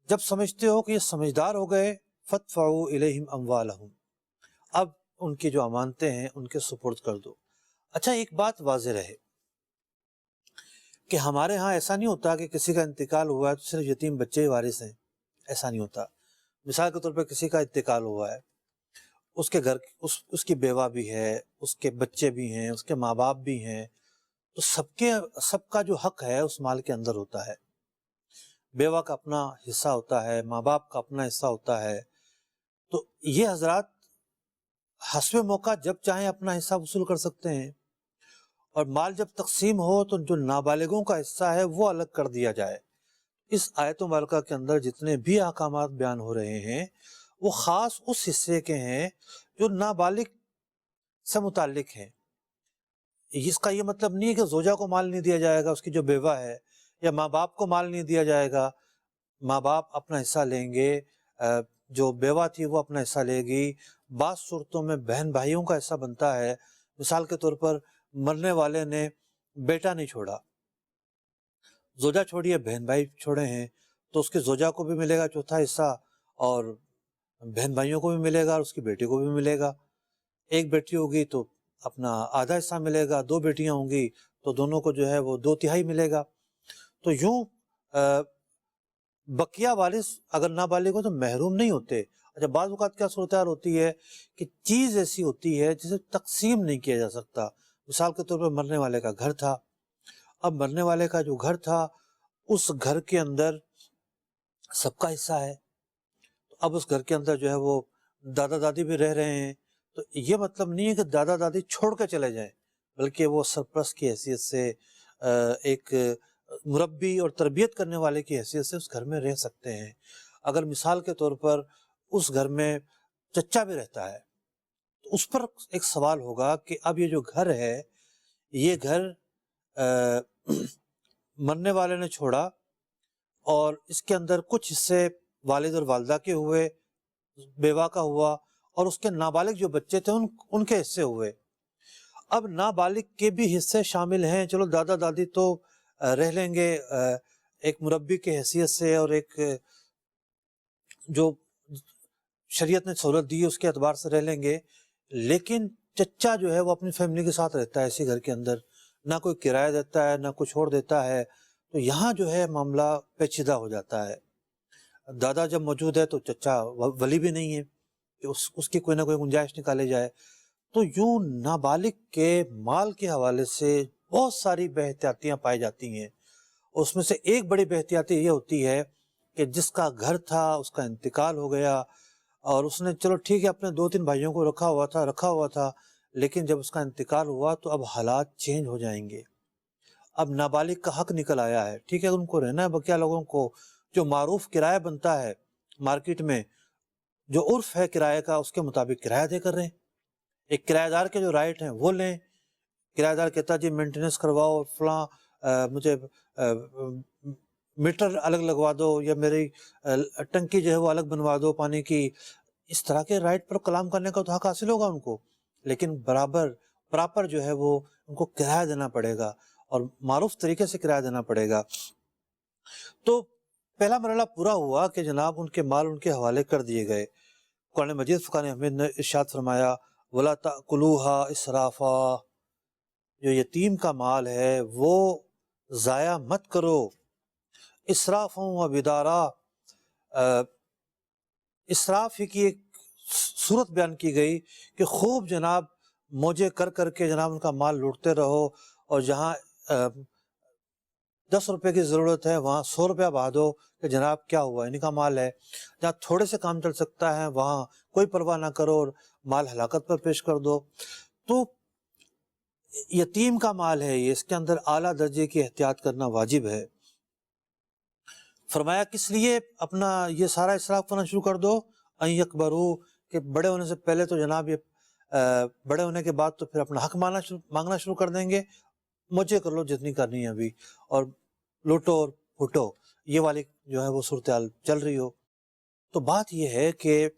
[SPEAKER 3] جب سمجھتے ہو کہ یہ سمجھدار ہو گئے، فَادْفَعُوا إِلَيْهِمْ أَمْوَالَهُمْ، اب ان کی جو امانتیں ہیں ان کے سپرد کر دو۔ اچھا، ایک بات واضح رہے کہ ہمارے ہاں ایسا نہیں ہوتا کہ کسی کا انتقال ہوا ہے تو صرف یتیم بچے ہی وارث ہیں، ایسا نہیں ہوتا۔ مثال کے طور پہ کسی کا انتقال ہوا ہے، اس کے گھر اس کی بیوہ بھی ہے، اس کے بچے بھی ہیں، اس کے ماں باپ بھی ہیں، تو سب کا جو حق ہے اس مال کے اندر ہوتا ہے۔ بیوہ کا اپنا حصہ ہوتا ہے، ماں باپ کا اپنا حصہ ہوتا ہے۔ تو یہ حضرات حسب موقع جب چاہیں اپنا حصہ وصول کر سکتے ہیں، اور مال جب تقسیم ہو تو جو نابالغوں کا حصہ ہے وہ الگ کر دیا جائے۔ اس آیت مبارکہ کے اندر جتنے بھی احکامات بیان ہو رہے ہیں وہ خاص اس حصے کے ہیں جو نابالغ سے متعلق ہیں۔ اس کا یہ مطلب نہیں ہے کہ زوجہ کو مال نہیں دیا جائے گا، اس کی جو بیوہ ہے، یا ماں باپ کو مال نہیں دیا جائے گا۔ ماں باپ اپنا حصہ لیں گے، جو بیوہ تھی وہ اپنا حصہ لے گی۔ بعض صورتوں میں بہن بھائیوں کا حصہ بنتا ہے۔ مثال کے طور پر مرنے والے نے بیٹا نہیں چھوڑا، زوجہ چھوڑی ہے، بہن بھائی چھوڑے ہیں، تو اس کی زوجہ کو بھی ملے گا چوتھا حصہ، اور بہن بھائیوں کو بھی ملے گا، اور اس کی بیٹی کو بھی ملے گا۔ ایک بیٹی ہوگی تو اپنا آدھا حصہ ملے گا، دو بیٹیاں ہوں گی تو دونوں کو جو ہے وہ 2/3 ملے گا۔ تو یوں بقیہ وارث اگر نابالغ ہو تو محروم نہیں ہوتے۔ اچھا، بعض اوقات کیا صورتحال ہوتی ہے کہ چیز ایسی ہوتی ہے جسے تقسیم نہیں کیا جا سکتا۔ مثال کے طور پر مرنے والے کا گھر تھا، اب مرنے والے کا جو گھر تھا اس گھر کے اندر سب کا حصہ ہے، تو اب اس گھر کے اندر جو ہے وہ دادا دادی بھی رہ رہے ہیں، تو یہ مطلب نہیں ہے کہ دادا دادی چھوڑ کے چلے جائیں، بلکہ وہ سرپرست کی حیثیت سے، ایک مربی اور تربیت کرنے والے کی حیثیت سے اس گھر میں رہ سکتے ہیں۔ اگر مثال کے طور پر اس گھر میں چچا بھی رہتا ہے تو اس پر ایک سوال ہوگا کہ اب یہ جو گھر ہے، یہ گھر مرنے والے نے چھوڑا اور اس کے اندر کچھ حصے والد اور والدہ کے ہوئے، بیوہ کا ہوا، اور اس کے نابالغ جو بچے تھے ان کے حصے ہوئے۔ اب نابالغ کے بھی حصے شامل ہیں، چلو دادا دادی تو رہ لیں گے ایک مربی کے حیثیت سے، اور ایک جو شریعت نے سہولت دی ہے اس کے اعتبار سے رہ لیں گے، لیکن چچا جو ہے وہ اپنی فیملی کے ساتھ رہتا ہے اسی گھر کے اندر، نہ کوئی کرایہ دیتا ہے نہ کوئی چھوڑ دیتا ہے۔ تو یہاں جو ہے معاملہ پیچیدہ ہو جاتا ہے۔ دادا جب موجود ہے تو چچا ولی بھی نہیں ہے کہ اس کی کوئی نہ کوئی گنجائش نکالے جائے۔ تو یوں نابالغ کے مال کے حوالے سے بہت ساری بے احتیاطیاں پائی جاتی ہیں۔ اس میں سے ایک بڑی بے احتیاطی یہ ہوتی ہے کہ جس کا گھر تھا اس کا انتقال ہو گیا، اور اس نے چلو ٹھیک ہے اپنے 2-3 بھائیوں کو رکھا ہوا تھا، لیکن جب اس کا انتقال ہوا تو اب حالات چینج ہو جائیں گے۔ اب نابالغ کا حق نکل آیا ہے، ٹھیک ہے ان کو رہنا ہے، بقیہ لوگوں کو جو معروف کرایہ بنتا ہے مارکیٹ میں، جو عرف ہے کرایہ کا، اس کے مطابق کرایہ دے کر رہیں۔ ایک کرایہ دار کے جو رائٹ ہیں وہ لیں۔ کرایہ دار کہتا جی مینٹیننس کرواؤ، فلاں مجھے میٹر الگ لگوا دو، یا میری ٹنکی جو ہے وہ الگ بنوا دو پانی کی۔ اس طرح کے رائٹ پر کلام کرنے کا تو حق حاصل ہوگا ان کو، لیکن پراپر جو ہے وہ ان کو کرایہ دینا پڑے گا، اور معروف طریقے سے کرایہ دینا پڑے گا۔ تو پہلا مرحلہ پورا ہوا کہ جناب ان کے مال ان کے حوالے کر دیے گئے۔ قرآن مجید فرقان حمید نے ارشاد فرمایا وَلَا تَأْكُلُوهَا إِسْرَافًا، جو یتیم کا مال ہے وہ ضائع مت کرو۔ اسراف و بدارا، اسراف ہی کی ایک صورت بیان کی گئی کہ خوب جناب موجے کر کے جناب ان کا مال لوٹتے رہو، اور جہاں 10 روپے کی ضرورت ہے وہاں 100 روپیہ بہا دو کہ جناب کیا ہوا، انہی کا مال ہے۔ جہاں تھوڑے سے کام چل سکتا ہے وہاں کوئی پرواہ نہ کرو اور مال ہلاکت پر پیش کر دو۔ تو یتیم کا مال ہے یہ، اس کے اندر اعلیٰ درجے کی احتیاط کرنا واجب ہے۔ فرمایا کس لیے اپنا یہ سارا اسراف کرنا شروع کر دو، ان یکبرو، کہ بڑے ہونے سے پہلے تو جناب یہ بڑے ہونے کے بعد تو پھر اپنا حق مانگنا شروع کر دیں گے، موجے کر لو جتنی کرنی ہے ابھی، اور لوٹو اور پھوٹو، یہ والی جو ہے وہ صورتحال چل رہی ہو۔ تو بات یہ ہے کہ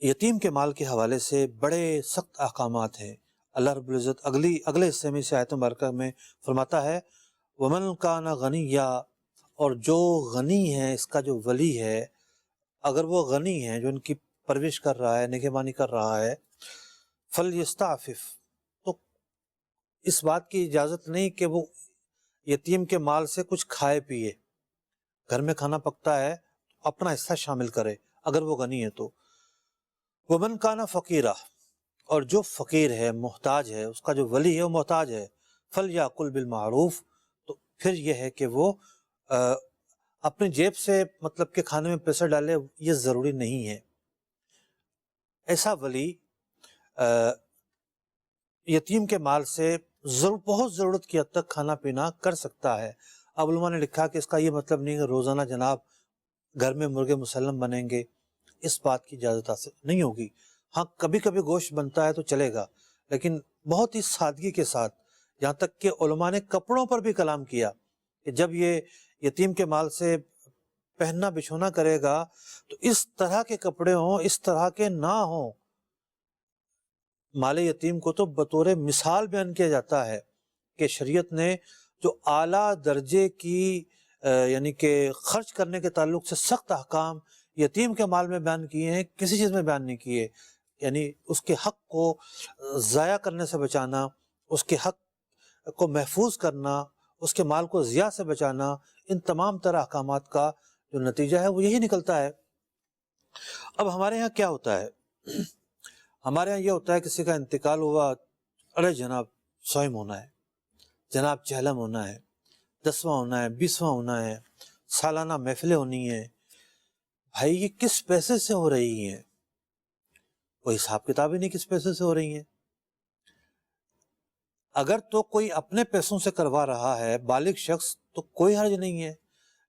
[SPEAKER 3] یتیم کے مال کے حوالے سے بڑے سخت احکامات ہیں۔ اللہ رب العزت اگلے حصے میں سے آیت مبارکہ میں فرماتا ہے وَمَنْ كَانَ غَنِيًّا، اور جو غنی ہے، اس کا جو ولی ہے، اگر وہ غنی ہے جو ان کی پرورش کر رہا ہے، نگہبانی کر رہا ہے، فَلْيَسْتَعْفِفْ، تو اس بات کی اجازت نہیں کہ وہ یتیم کے مال سے کچھ کھائے پیے، گھر میں کھانا پکتا ہے اپنا حصہ شامل کرے اگر وہ غنی ہے تو۔ ومن کانا فقیرہ، اور جو فقیر ہے، محتاج ہے، اس کا جو ولی ہے وہ محتاج ہے، فلیاکل بالمعروف، تو پھر یہ ہے کہ وہ اپنی جیب سے مطلب کہ کھانے میں پیسہ ڈالے، یہ ضروری نہیں ہے۔ ایسا ولی یتیم کے مال سے بہت ضرورت کی حد تک کھانا پینا کر سکتا ہے۔ اب علماء نے لکھا کہ اس کا یہ مطلب نہیں کہ روزانہ جناب گھر میں مرغے مسلم بنیں گے، اس بات کی اجازت حاصل نہیں ہوگی۔ ہاں کبھی کبھی گوشت بنتا ہے تو چلے گا، لیکن بہت ہی سادگی کے ساتھ، یہاں تک کہ علماء نے کپڑوں پر بھی کلام کیا کہ جب یہ یتیم کے مال سے پہننا بچھونا کرے گا تو اس طرح کے کپڑے ہوں، اس طرح کے نہ ہوں۔ مال یتیم کو تو بطور مثال بیان کیا جاتا ہے کہ شریعت نے جو اعلیٰ درجے کی یعنی کہ خرچ کرنے کے تعلق سے سخت احکام یتیم کے مال میں بیان کیے ہیں، کسی چیز میں بیان نہیں کیے۔ یعنی اس کے حق کو ضائع کرنے سے بچانا، اس کے حق کو محفوظ کرنا، اس کے مال کو ضیاع سے بچانا، ان تمام طرح احکامات کا جو نتیجہ ہے وہ یہی نکلتا ہے۔ اب ہمارے ہاں کیا ہوتا ہے؟ ہمارے ہاں یہ ہوتا ہے کسی کا انتقال ہوا، ارے جناب صائم ہونا ہے، جناب چہلم ہونا ہے، 10واں ہونا ہے، 20واں ہونا ہے، سالانہ محفلیں ہونی ہیں۔ بھائی یہ کس پیسے سے ہو رہی ہیں؟ کوئی حساب کتاب ہی نہیں کس پیسے سے ہو رہی ہیں۔ اگر تو کوئی اپنے پیسوں سے کروا رہا ہے بالغ شخص تو کوئی حرج نہیں ہے،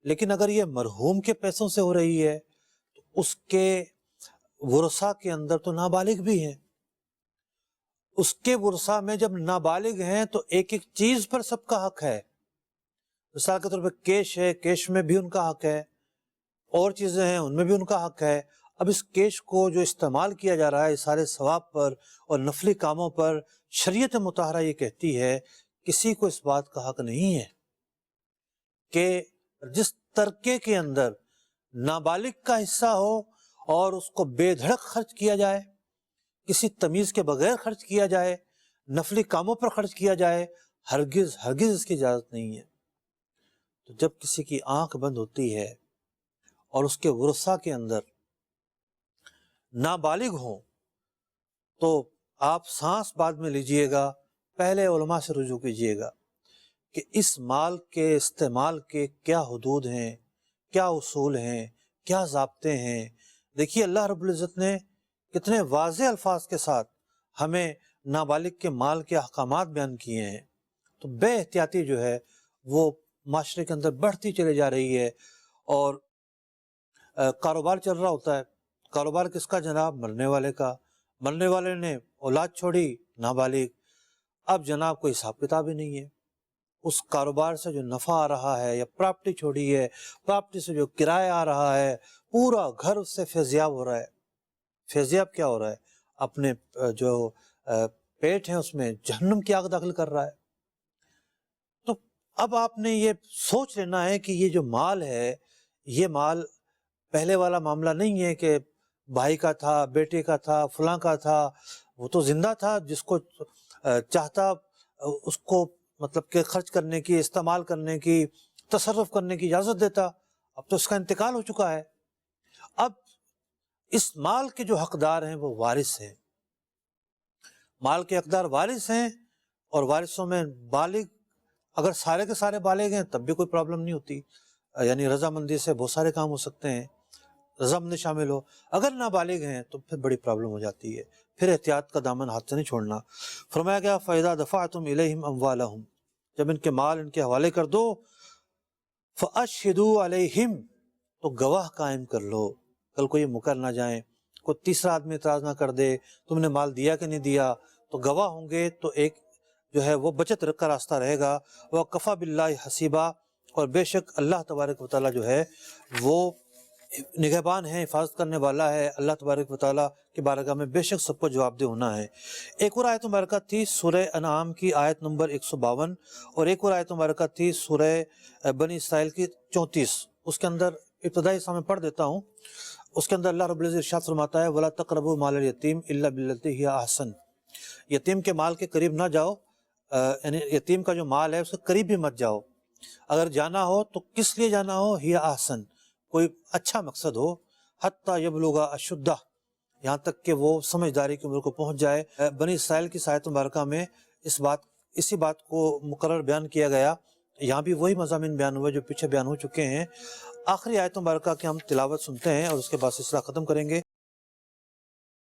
[SPEAKER 3] لیکن اگر یہ مرحوم کے پیسوں سے ہو رہی ہے تو اس کے ورثاء کے اندر تو نابالغ بھی ہیں۔ اس کے ورثاء میں جب نابالغ ہیں تو ایک ایک چیز پر سب کا حق ہے۔ مثال کے طور پر کیش ہے، کیش میں بھی ان کا حق ہے، اور چیزیں ہیں ان میں بھی ان کا حق ہے۔ اب اس کیش کو جو استعمال کیا جا رہا ہے سارے ثواب پر اور نفلی کاموں پر، شریعت مطہرہ یہ کہتی ہے کسی کو اس بات کا حق نہیں ہے کہ جس ترکے کے اندر نابالغ کا حصہ ہو اور اس کو بے دھڑک خرچ کیا جائے، کسی تمیز کے بغیر خرچ کیا جائے، نفلی کاموں پر خرچ کیا جائے، ہرگز ہرگز اس کی اجازت نہیں ہے۔ تو جب کسی کی آنکھ بند ہوتی ہے اور اس کے ورثاء کے اندر نابالغ ہوں تو آپ سانس بعد میں لیجئے گا، پہلے علماء سے رجوع کیجئے گا کہ اس مال کے استعمال کے کیا حدود ہیں، کیا اصول ہیں، کیا ضابطے ہیں۔ دیکھیے اللہ رب العزت نے کتنے واضح الفاظ کے ساتھ ہمیں نابالغ کے مال کے احکامات بیان کیے ہیں۔ تو بے احتیاطی جو ہے وہ معاشرے کے اندر بڑھتی چلی جا رہی ہے، اور کاروبار چل رہا ہوتا ہے۔ کاروبار کس کا جناب؟ مرنے والے کا۔ مرنے والے نے اولاد چھوڑی نابالغ، اب جناب کوئی حساب کتاب ہی نہیں ہے۔ اس کاروبار سے جو نفع آ رہا ہے یا پراپرٹی چھوڑی ہے، پراپرٹی سے جو کرایہ آ رہا ہے، پورا گھر اس سے فیضیاب ہو رہا ہے۔ فیضیاب کیا ہو رہا ہے؟ اپنے جو پیٹ ہیں اس میں جہنم کی آگ داخل کر رہا ہے۔ تو اب آپ نے یہ سوچ لینا ہے کہ یہ جو مال ہے، یہ مال پہلے والا معاملہ نہیں ہے کہ بھائی کا تھا، بیٹے کا تھا، فلاں کا تھا، وہ تو زندہ تھا، جس کو چاہتا اس کو مطلب کہ خرچ کرنے کی، استعمال کرنے کی، تصرف کرنے کی اجازت دیتا۔ اب تو اس کا انتقال ہو چکا ہے۔ اب اس مال کے جو حقدار ہیں وہ وارث ہیں۔ مال کے حقدار وارث ہیں، اور وارثوں میں بالغ اگر سارے کے سارے بالغ ہیں تب بھی کوئی پرابلم نہیں ہوتی، یعنی رضامندی سے بہت سارے کام ہو سکتے ہیں، رضامندی شامل ہو۔ اگر نابالغ ہیں تو پھر بڑی پرابلم ہو جاتی ہے، پھر احتیاط کا دامن ہاتھ سے نہیں چھوڑنا۔ فرمایا گیا فَإِذَا دَفَعْتُمْ إِلَيْهِمْ أَمْوَالَهُمْ، جب ان کے مال ان کے حوالے کر دو، فَأَشْهِدُوا عَلَيْهِمْ، تو گواہ قائم کر لو، کل کو یہ مکر نہ جائیں، کوئی تیسرا آدمی اعتراض نہ کر دے تم نے مال دیا کہ نہیں دیا، تو گواہ ہوں گے تو ایک جو ہے وہ بچت کا راستہ رہے گا۔ وَكَفَى بِاللَّهِ حَسِيبًا، اور بے شک اللہ تبارک و تعالیٰ جو ہے وہ نگہبان ہے، حفاظت کرنے والا ہے۔ اللہ تبارک و تعالیٰ کی بارگاہ میں بے شک سب کو جواب دہ ہونا ہے۔ ایک اور آیت مبارکہ تھی سورہ انعام کی آیت نمبر 152، اور ایک اور آیت مبارکہ تھی سورہ بنی اسرائیل کی 34۔ اس کے اندر ابتدائی حصہ میں پڑھ دیتا ہوں۔ اس کے اندر اللہ رب العزت ارشاد فرماتا ہے وَلَا تَقْرَبُوا مَالَ الْيَتِيمِ إِلَّا بِالَّتِي هِيَ أَحْسَنُ، یتیم کے مال کے قریب نہ جاؤ، یعنی یتیم کا جو مال ہے اس کے قریب بھی مت جاؤ اگر جانا ہو تو کس لیے جانا ہو، ہی احسن، کوئی اچھا مقصد ہو، حتیٰ یبلغ اشدہ، یہاں تک کہ وہ سمجھداری کی عمر کو پہنچ جائے۔ بنی اسرائیل کی آیت مبارکہ میں اسی بات کو مقرر بیان کیا گیا، یہاں بھی وہی مضامین بیان ہوئے جو پیچھے بیان ہو چکے ہیں۔ آخری آیت مبارکہ کی ہم تلاوت سنتے ہیں اور اس کے بعد سلسلہ ختم کریں گے۔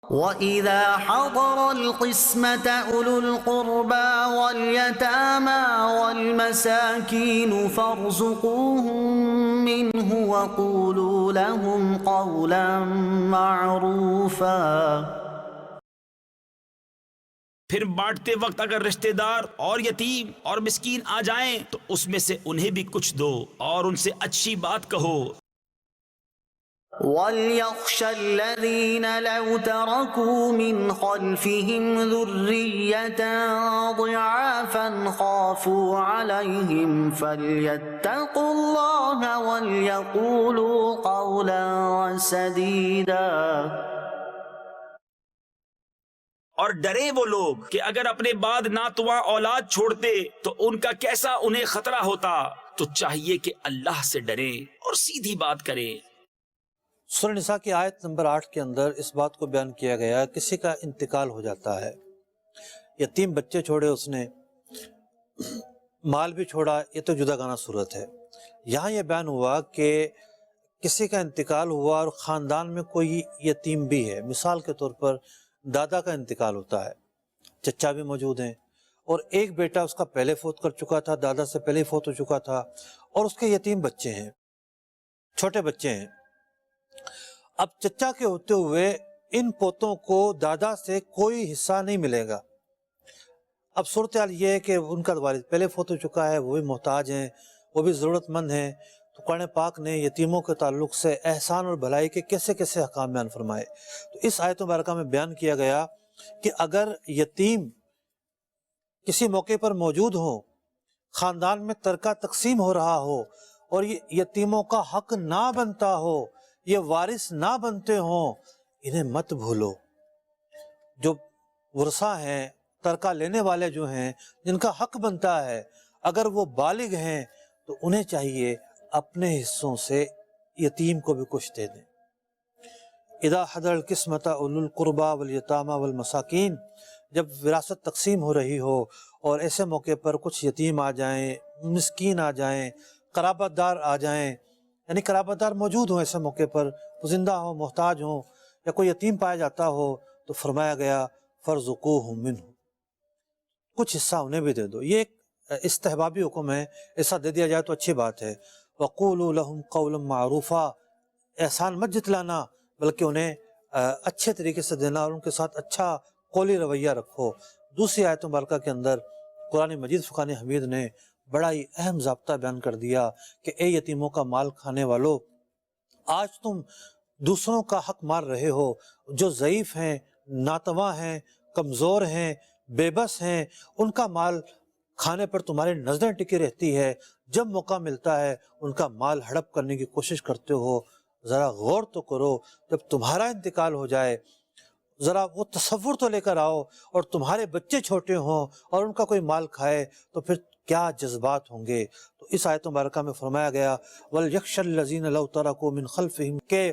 [SPEAKER 1] وَإِذَا حَضَرَ الْقِسْمَةَ أُولُو الْقُرْبَى وَالْيَتَامَى وَالْمَسَاكِينُ فَارْزُقُوهُم مِّنْهُ وَقُولُوا لَهُمْ قَوْلًا مَّعْرُوفًا۔
[SPEAKER 6] پھر بانٹتے وقت اگر رشتہ دار اور یتیم اور مسکین آ جائیں تو اس میں سے انہیں بھی کچھ دو اور ان سے اچھی بات کہو۔
[SPEAKER 1] وَلْيَخْشَ الَّذِينَ لَوْ تَرَكُوا مِنْ خَلْفِهِمْ ذُرِّيَّةً ضِعَافًا خَافُوا عَلَيْهِمْ فَلْيَتَّقُوا اللَّهَ وَلْيَقُولُوا قَوْلًا سَدِيدًا۔
[SPEAKER 6] اور ڈرے وہ لوگ کہ اگر اپنے بعد ناتواں اولاد چھوڑتے تو ان کا کیسا انہیں خطرہ ہوتا، تو چاہیے کہ اللہ سے ڈریں اور سیدھی بات کریں۔
[SPEAKER 3] سورہ نساء کی آیت نمبر 8 کے اندر اس بات کو بیان کیا گیا، کسی کا انتقال ہو جاتا ہے، یتیم بچے چھوڑے اس نے، مال بھی چھوڑا، یہ تو جدا گانہ صورت ہے۔ یہاں یہ بیان ہوا کہ کسی کا انتقال ہوا اور خاندان میں کوئی یتیم بھی ہے، مثال کے طور پر دادا کا انتقال ہوتا ہے، چچا بھی موجود ہیں، اور ایک بیٹا اس کا پہلے فوت کر چکا تھا، دادا سے پہلے فوت ہو چکا تھا، اور اس کے یتیم بچے ہیں، چھوٹے بچے ہیں۔ اب چچا کے ہوتے ہوئے ان پوتوں کو دادا سے کوئی حصہ نہیں ملے گا۔ اب صورتحال یہ ہے کہ ان کا والد پہلے فوت ہو چکا ہے، وہ بھی محتاج ہیں، وہ بھی ضرورت مند ہیں، تو قرآن پاک نے یتیموں کے تعلق سے احسان اور بھلائی کے کیسے کیسے احکام بیان فرمائے۔ تو اس آیت مبارکہ میں بیان کیا گیا کہ اگر یتیم کسی موقع پر موجود ہوں، خاندان میں ترکہ تقسیم ہو رہا ہو اور یہ یتیموں کا حق نہ بنتا ہو، یہ وارث نہ بنتے ہوں، انہیں مت بھولو۔ جو ورثہ ہیں، ترکہ لینے والے جو ہیں، جن کا حق بنتا ہے، اگر وہ بالغ ہیں تو انہیں چاہیے اپنے حصوں سے یتیم کو بھی کچھ دے دیں۔ اذا حضر القسمۃ اولو القربى والیتامى والمساکین، جب وراثت تقسیم ہو رہی ہو اور ایسے موقع پر کچھ یتیم آ جائیں، مسکین آ جائیں، قرابت دار آ جائیں، یعنی قرابت دار موجود ہوں ایسے موقع پر، زندہ ہوں، محتاج ہوں، یا کوئی یتیم پایا جاتا ہو، تو فرمایا گیا فَارْزُقُوهُم مِّنْهُ، کچھ حصہ انہیں بھی دے دو۔ یہ ایک استحبابی حکم ہے، ایسا دے دیا جائے تو اچھی بات ہے۔ وَقُولُوا لَهُمْ قَوْلًا مَّعْرُوفًا، احسان مت جتلانا بلکہ انہیں اچھے طریقے سے دینا اور ان کے ساتھ اچھا قولی رویہ رکھو۔ دوسری آیت مبارکہ کے اندر قرآن مجید فرقان حمید نے بڑا ہی اہم ضابطہ بیان کر دیا کہ اے یتیموں کا مال کھانے والو، آج تم دوسروں کا حق مار رہے ہو، جو ضعیف ہیں، ناتواں ہیں، کمزور ہیں، بے بس ہیں، ان کا مال کھانے پر تمہاری نظریں ٹکی رہتی ہے، جب موقع ملتا ہے ان کا مال ہڑپ کرنے کی کوشش کرتے ہو۔ ذرا غور تو کرو، جب تمہارا انتقال ہو جائے ذرا وہ تصور تو لے کر آؤ، اور تمہارے بچے چھوٹے ہوں اور ان کا کوئی مال کھائے تو پھر کیا جذبات ہوں گے۔ تو اس آیت مبارکہ میں فرمایا گیا وَلْيَخْشَ الَّذِينَ لَوْ تَرَكُوا مِنْ خَلْفِهِمْ، کہ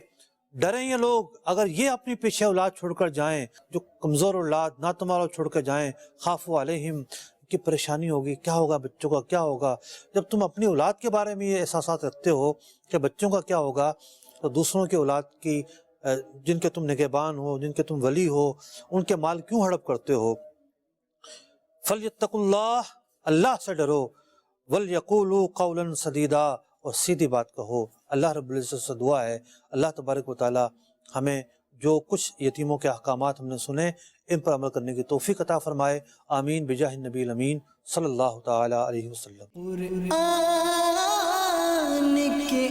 [SPEAKER 3] ڈریں یہ لوگ اگر یہ اپنی پیچھے اولاد چھوڑ کر جائیں، جو کمزور اولاد ناتمال چھوڑ کر جائیں، خافوا علیہم، کی پریشانی ہوگی، کیا ہوگا بچوں کا، کیا ہوگا۔ جب تم اپنی اولاد کے بارے میں یہ احساسات رکھتے ہو کہ بچوں کا کیا ہوگا، تو دوسروں کی اولاد کی، جن کے تم نگہبان ہو، جن کے تم ولی ہو، ان کے مال کیوں ہڑپ کرتے ہو۔ فَلْيَتَّقُوا اللَّهَ، اللہ سے ڈرو، وَلْيَقُولُوا قَوْلًا سَدِيدًا، اور سیدھی بات کہو۔ اللہ رب العزت سے دعا ہے اللہ تبارک و تعالی ہمیں جو کچھ یتیموں کے احکامات ہم نے سنے ان پر عمل کرنے کی توفیق عطا فرمائے، آمین بجاہ النبی الامین صلی اللہ تعالی علیہ وسلم۔
[SPEAKER 4] قرآن کے